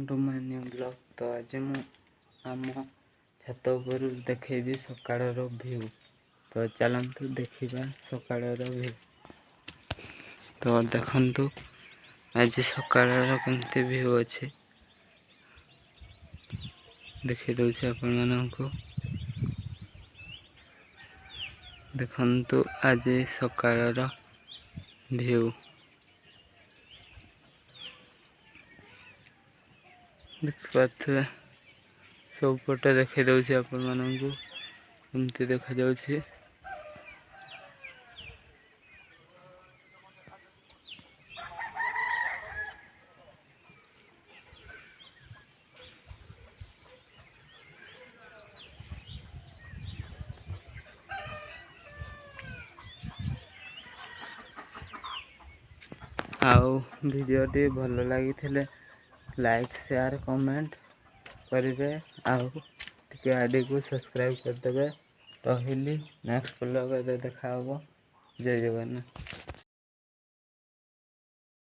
Welcome to my new blog. तो आज मु आम छात उपर देखी सकाळ व्यू। तो चलतु देखा सकाळ व्यू। तो देखु आज सकाळ केमती व्यू अच्छे देखी दूसरे आपण मानक देखु आज सकाळ व्यू देखिए सब पटे देखी दूसरे आपण मानक एमती देखा जाउछि। आउ भिडियोटी भल लगी लाइक शेयर कमेंट करेंगे। आईडी को सब्सक्राइब करदे। रही नेक्स्ट ब्लॉग देखा। जय जगन्नाथ।